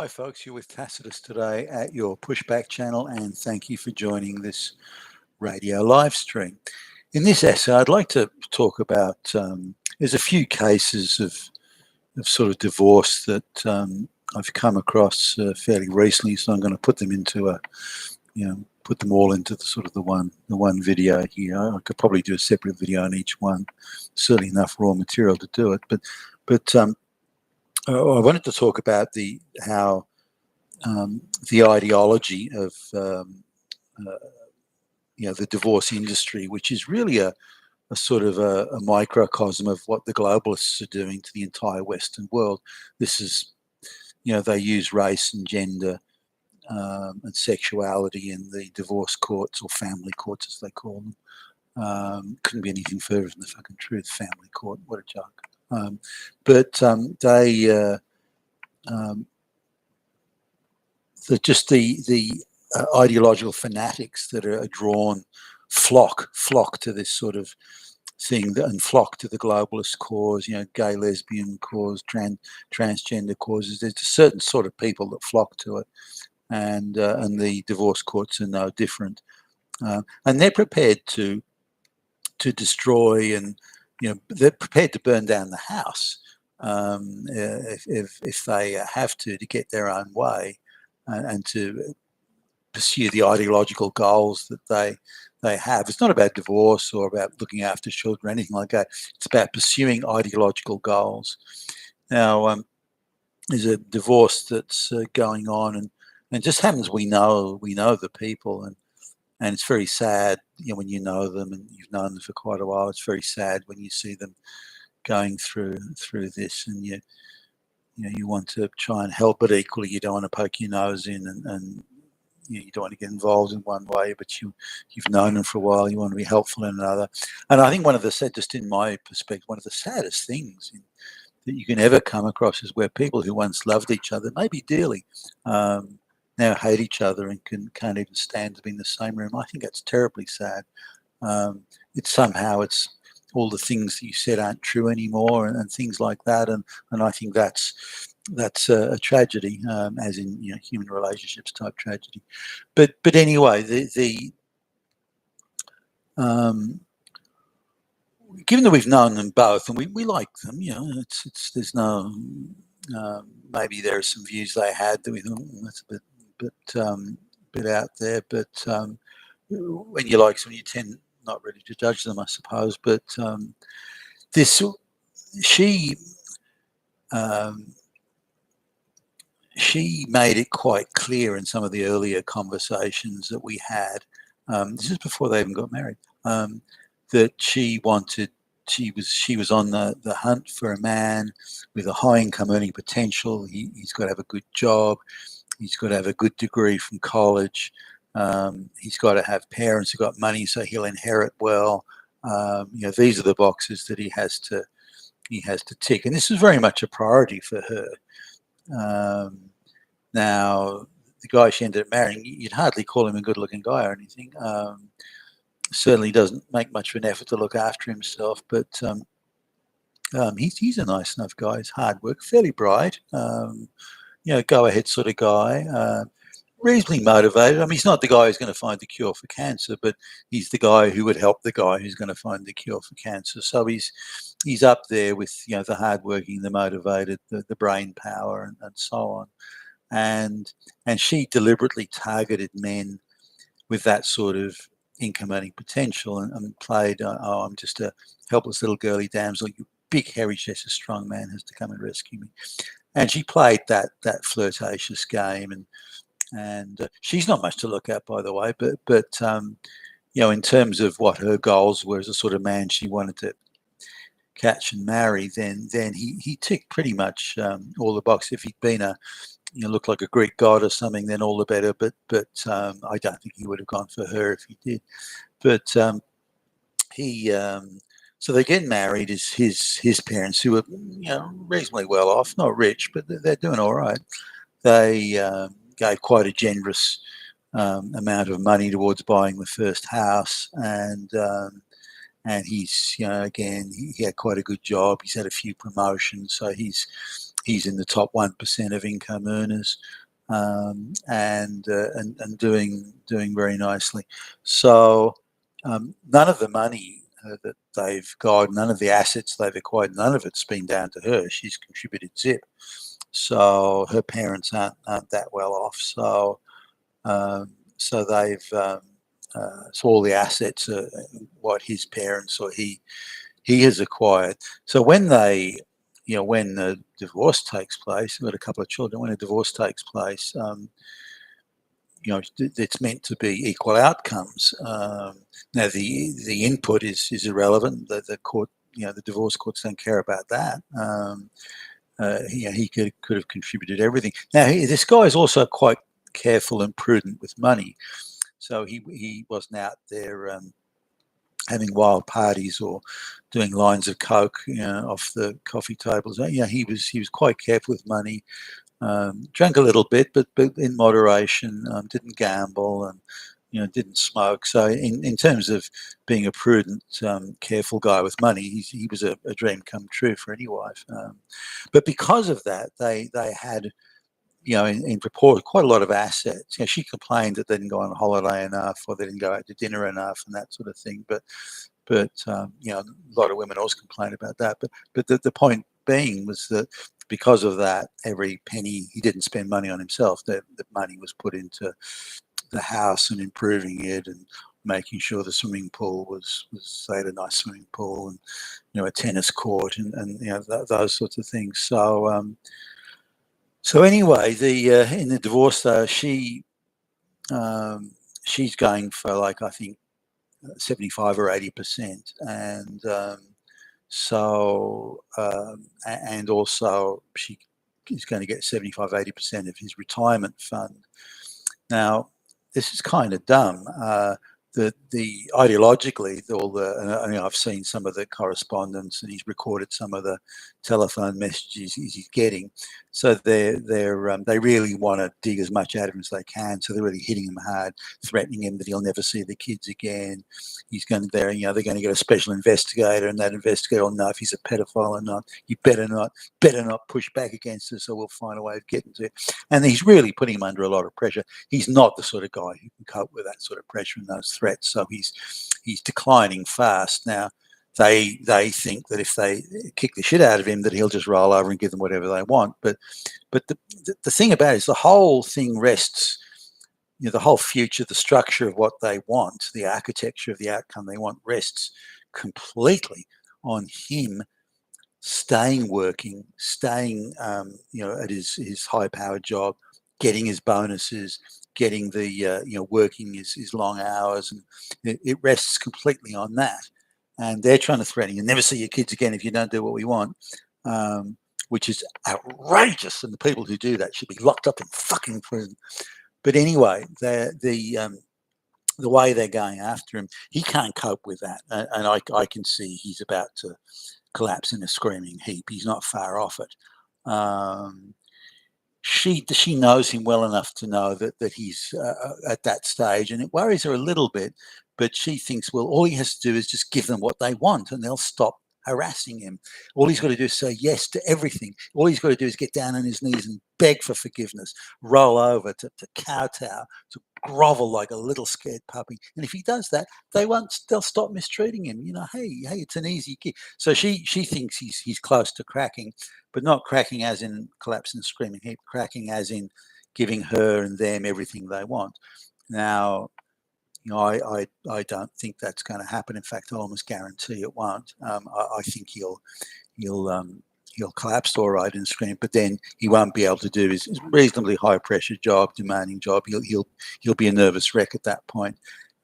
Hi folks, you're with Tacitus today at your Pushback channel, and thank you for joining this radio live stream. In this essay, I'd like to talk about, there's a few cases of sort of divorce that I've come across fairly recently, so I'm going to put them into put them all into the sort of the one video here. I could probably do a separate video on each one, certainly enough raw material to do it, but I wanted to talk about how the ideology of the divorce industry, which is really a sort of a microcosm of what the globalists are doing to the entire Western world. This is, they use race and gender and sexuality in the divorce courts, or family courts as they call them. Couldn't be anything further from the fucking truth. Family court, what a joke. Just the ideological fanatics that are drawn, flock to this sort of thing, and flock to the globalist cause, gay, lesbian cause, transgender causes. There's a certain sort of people that flock to it, and the divorce courts are no different. And they're prepared to destroy, and they're prepared to burn down the house if they have to get their own way, and to pursue the ideological goals that they have. It's not about divorce or about looking after children or anything like that. It's about pursuing ideological goals. Now, there's a divorce that's going on, and it just happens we know the people, and it's very sad, when you know them and you've known them for quite a while. It's very sad when you see them going through this, and you want to try and help, but equally you don't want to poke your nose in, and you don't want to get involved in one way, but you've known them for a while. You want to be helpful in another. And I think just in my perspective, one of the saddest things that you can ever come across is where people who once loved each other, maybe dearly, now hate each other and can't even stand to be in the same room. I think that's terribly sad. It's all the things that you said aren't true anymore, and things like that. And I think that's a tragedy, as in human relationships type tragedy. But anyway, given that we've known them both and we like them, it's there's no maybe there are some views they had that we thought that's a bit out there. But when you like someone, you tend not really to judge them, I suppose. But she made it quite clear in some of the earlier conversations that we had. This is before they even got married. That she was on the hunt for a man with a high income earning potential. He's got to have a good job. He's got to have a good degree from college. He's got to have parents who got money, so he'll inherit well. These are the boxes that he has to tick, and this is very much a priority for her. Now, the guy she ended up marrying, you'd hardly call him a good-looking guy or anything. Certainly doesn't make much of an effort to look after himself, but he's a nice enough guy. He's hard work, fairly bright, go-ahead sort of guy. Reasonably motivated. I mean, he's not the guy who's going to find the cure for cancer, but he's the guy who would help the guy who's going to find the cure for cancer. So he's up there with the hardworking, the motivated, the brain power, and so on. And she deliberately targeted men with that sort of income earning potential, and played, I'm just a helpless little girly damsel. You big hairy chested strong man has to come and rescue me. And she played that flirtatious game, and she's not much to look at, by the way, but in terms of what her goals were as a sort of man she wanted to catch and marry, then he ticked pretty much all the boxes. If he'd been looked like a Greek god or something, then all the better. But I don't think he would have gone for her if he did. But so they get married. His parents, who are reasonably well off, not rich, but they're doing all right. They gave quite a generous amount of money towards buying the first house, and he's again, he had quite a good job. He's had a few promotions, so he's he's in the top 1% of income earners, and doing very nicely. So none of the money that they've got, none of the assets they've acquired, none of it's been down to her. She's contributed zip. So her parents aren't that well off. So they've so all the assets are what his parents or he has acquired. So when when the divorce takes place, we've got a couple of children. When a divorce takes place, it's meant to be equal outcomes. Now the input is irrelevant. The court, the divorce courts don't care about that. He could have contributed everything. Now this guy is also quite careful and prudent with money, so he wasn't out there having wild parties or doing lines of coke, off the coffee tables. He was quite careful with money. Drank a little bit, but in moderation. Didn't gamble and didn't smoke. So in terms of being a prudent, careful guy with money, he was a dream come true for any wife. But because of that, they had in report quite a lot of assets. She complained that they didn't go on holiday enough or they didn't go out to dinner enough and that sort of thing. But a lot of women always complain about that. But the point being was that because of that, every penny, he didn't spend money on himself. The money was put into the house and improving it and making sure the swimming pool was they had a nice swimming pool and a tennis court and those sorts of things. So anyway, in the divorce though, she's going for like I think 75 or 80%, and and also she is going to get 75, 80% of his retirement fund. Now, this is kind of dumb. The ideologically, I've seen some of the correspondence, and he's recorded some of the telephone messages he's getting. So they really want to dig as much out of him as they can. So they're really hitting him hard, threatening him that he'll never see the kids again. He's going there, they're going to get a special investigator, and that investigator will know if he's a pedophile or not. You better not push back against us, or we'll find a way of getting to it. And he's really putting him under a lot of pressure. He's not the sort of guy who can cope with that sort of pressure and those threats. So he's declining fast. Now they think that if they kick the shit out of him, that he'll just roll over and give them whatever they want. But the thing about it is the whole thing rests, the whole future, the structure of what they want, the architecture of the outcome they want rests completely on him staying working, staying at his high-powered job, getting his bonuses, getting the working his long hours, and it rests completely on that. And they're trying to threaten you, never see your kids again if you don't do what we want, which is outrageous. And the people who do that should be locked up in fucking prison. But anyway, the way they're going after him, he can't cope with that, and I can see he's about to collapse in a screaming heap. He's not far off it. She knows him well enough to know that he's at that stage, and it worries her a little bit. But she thinks, well, all he has to do is just give them what they want, and they'll stop harassing him. All he's got to do is say yes to everything. All he's got to do is get down on his knees and beg for forgiveness, roll over, to kowtow, to grovel like a little scared puppy. And if he does that, they'll stop mistreating him. Hey, it's an easy gig. So she thinks he's close to cracking, but not cracking as in collapse and screaming heap, cracking as in giving her and them everything they want. Now, I don't think that's going to happen. In fact, I almost guarantee it won't. I think he'll collapse all right and scream, but then he won't be able to do his reasonably high pressure job, demanding job. He'll be a nervous wreck at that point,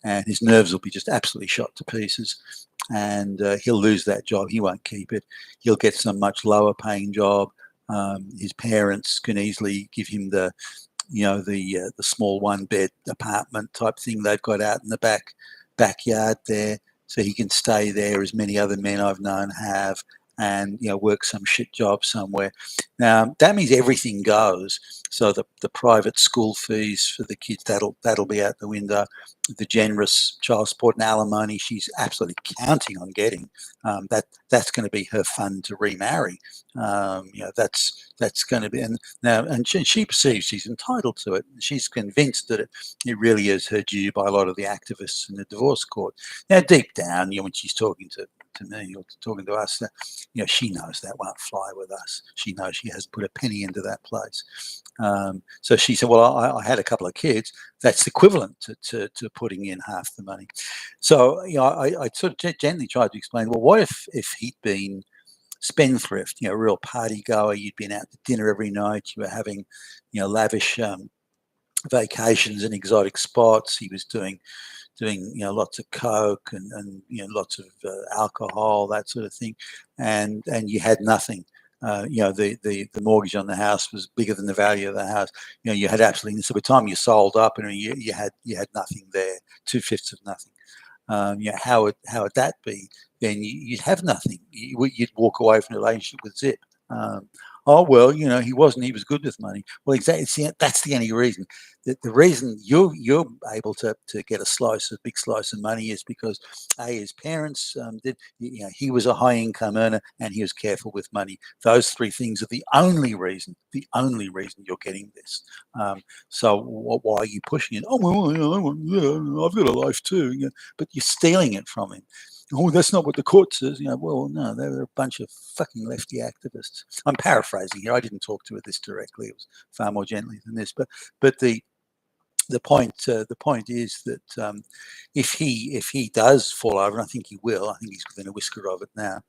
and his nerves will be just absolutely shot to pieces, and he'll lose that job. He won't keep it. He'll get some much lower paying job. His parents can easily give him the small one bed apartment type thing they've got out in the backyard there, so he can stay there, as many other men I've known have, and work some shit job somewhere. Now that means everything goes. So the private school fees for the kids, that'll be out the window. The generous child support and alimony she's absolutely counting on getting, that's going to be her fund to remarry. That's going to be, and she perceives she's entitled to it. She's convinced that it really is her due by a lot of the activists in the divorce court. Now, deep down, when she's talking to me or talking to us, she knows that won't fly with us. She knows she hasn't put a penny into that place. So she said, well, I had a couple of kids. That's equivalent to putting in half the money. So, I sort of gently tried to explain, well, what if he'd been spendthrift, a real party goer, you'd been out to dinner every night, you were having, lavish vacations in exotic spots, he was doing lots of coke and lots of alcohol, that sort of thing, and you had nothing. The mortgage on the house was bigger than the value of the house. You had absolutely, so by the time you sold up, you had nothing there, 2/5 of nothing. How would that be? Then you'd have nothing. You'd walk away from the relationship with zip. Oh well, he wasn't. He was good with money. Well, exactly. See, that's the only reason. The reason you're able to get a big slice of money is because his parents did. He was a high income earner and he was careful with money. Those three things are the only reason. The only reason you're getting this. So why are you pushing it? Oh well, I've got a life too. But you're stealing it from him. Oh, that's not what the court says. Well, no, they're a bunch of fucking lefty activists. I'm paraphrasing here. I didn't talk to her this directly. It was far more gently than this. But the point is that if he does fall over, and I think he will. I think he's within a whisker of it now.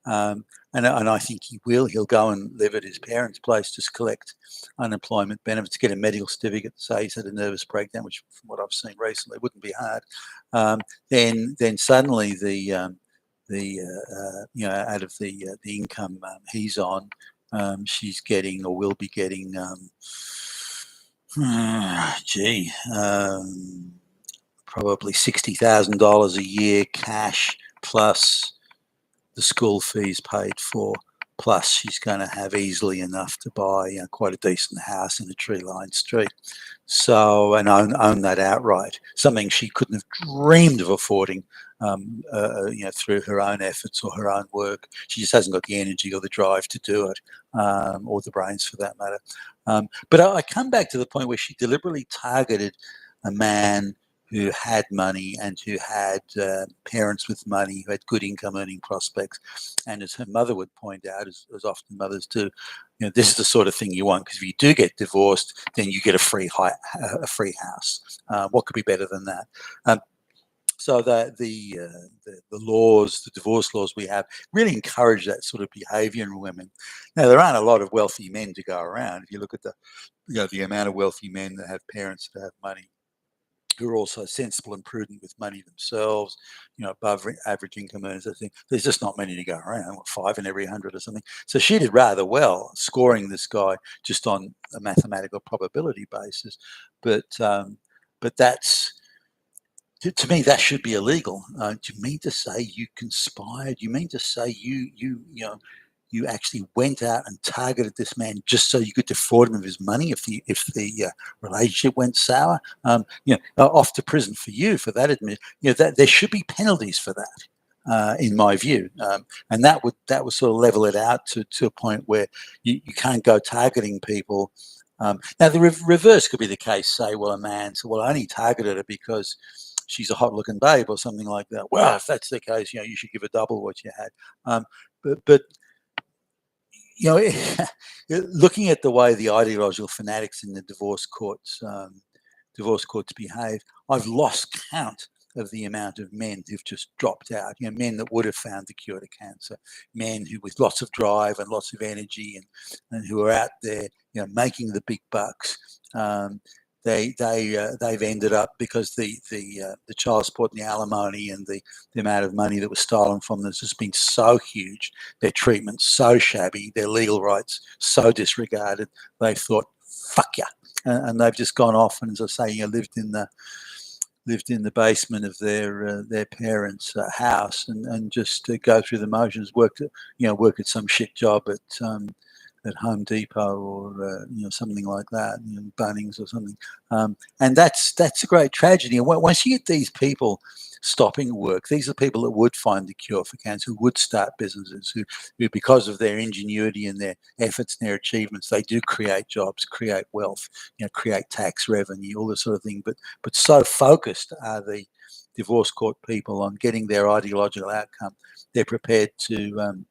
And I think he will. He'll go and live at his parents' place, just collect unemployment benefits, get a medical certificate to say he's had a nervous breakdown, which, from what I've seen recently, wouldn't be hard. Then suddenly the out of the income he's on, she's getting or will be getting, probably $60,000 a year cash plus the school fees paid for, plus she's going to have easily enough to buy quite a decent house in a tree-lined street. So, and own that outright, something she couldn't have dreamed of affording, through her own efforts or her own work. She just hasn't got the energy or the drive to do it, or the brains for that matter. But I come back to the point where she deliberately targeted a man who had money and who had parents with money, who had good income earning prospects. And as her mother would point out, as often mothers do, this is the sort of thing you want, because if you do get divorced, then you get a free house. What could be better than that? So the laws, the divorce laws we have, really encourage that sort of behaviour in women. Now, there aren't a lot of wealthy men to go around. If you look at the amount of wealthy men that have parents that have money, who are also sensible and prudent with money themselves, above average income earners, I think there's just not many to go around, 5 in every 100 or something. So she did rather well scoring this guy just on a mathematical probability basis. But that's, to me, that should be illegal. Do you mean to say you conspired? You mean to say you actually went out and targeted this man just so you could defraud him of his money if the relationship went sour? Off to prison for you for that admit. That there should be penalties for that, in my view, and that would sort of level it out to a point where you can't go targeting people. Now the reverse could be the case. Say, well, a man said, well, I only targeted her because she's a hot-looking babe or something like that. Well, if that's the case, you should give her double what you had. But looking at the way the ideological fanatics in the divorce courts behave, I've lost count of the amount of men who've just dropped out. Men that would have found the cure to cancer, men who with lots of drive and lots of energy and who are out there, making the big bucks. They've ended up, because the child support and the alimony and the amount of money that was stolen from them has just been so huge, their treatment so shabby, their legal rights so disregarded, they thought, fuck ya. And they've just gone off and, as I say, lived in the lived in the basement of their parents' house and just go through the motions, work at some shit job at Home Depot or something like that, Bunnings or something, and that's a great tragedy. And once you get these people stopping work, these are people that would find the cure for cancer, who would start businesses, who because of their ingenuity and their efforts and their achievements, they do create jobs, create wealth, create tax revenue, all this sort of thing. But so focused are the divorce court people on getting their ideological outcome, they're prepared to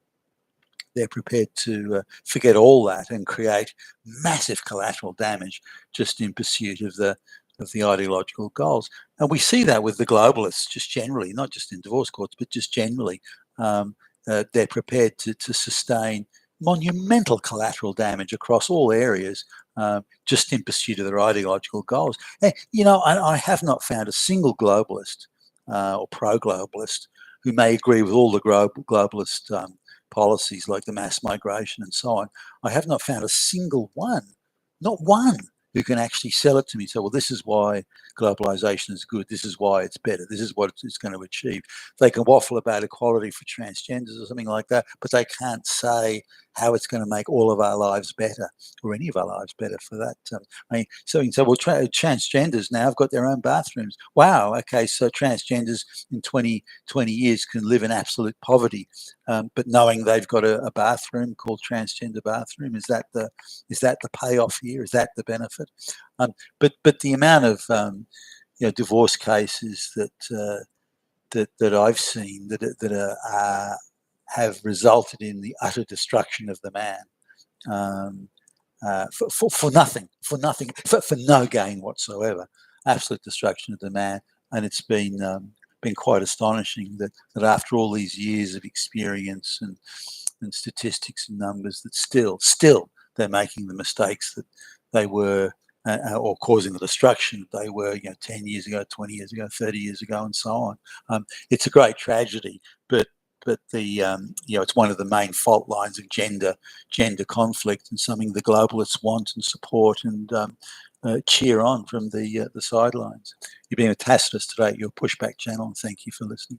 forget all that and create massive collateral damage just in pursuit of the ideological goals. And we see that with the globalists just generally, not just in divorce courts, but just generally. They're prepared to sustain monumental collateral damage across all areas, just in pursuit of their ideological goals. And, I have not found a single globalist or pro-globalist who may agree with all the globalist policies like the mass migration and so on. I have not found a single one, not one, who can actually sell it to me. So, well, this is why globalization is good. This is why it's better. This is what it's going to achieve. They can waffle about equality for transgenders or something like that, but they can't say how it's going to make all of our lives better, or any of our lives better for that. So you can say, well, transgenders now have got their own bathrooms. Wow, okay, so transgenders in 20 years can live in absolute poverty, but knowing they've got a bathroom called transgender bathroom, is that the payoff here? Is that the benefit? But the amount of divorce cases that I've seen that have resulted in the utter destruction of the man, for nothing, for no gain whatsoever, absolute destruction of the man. And it's been quite astonishing that after all these years of experience and statistics and numbers, that still they're making the mistakes that they were, or causing the destruction they were 10 years ago, 20 years ago, 30 years ago, and so on. It's a great tragedy, but the it's one of the main fault lines of gender conflict, and something the globalists want and support and cheer on from the sidelines. You've been with Tacitus today at your Pushback channel, and thank you for listening.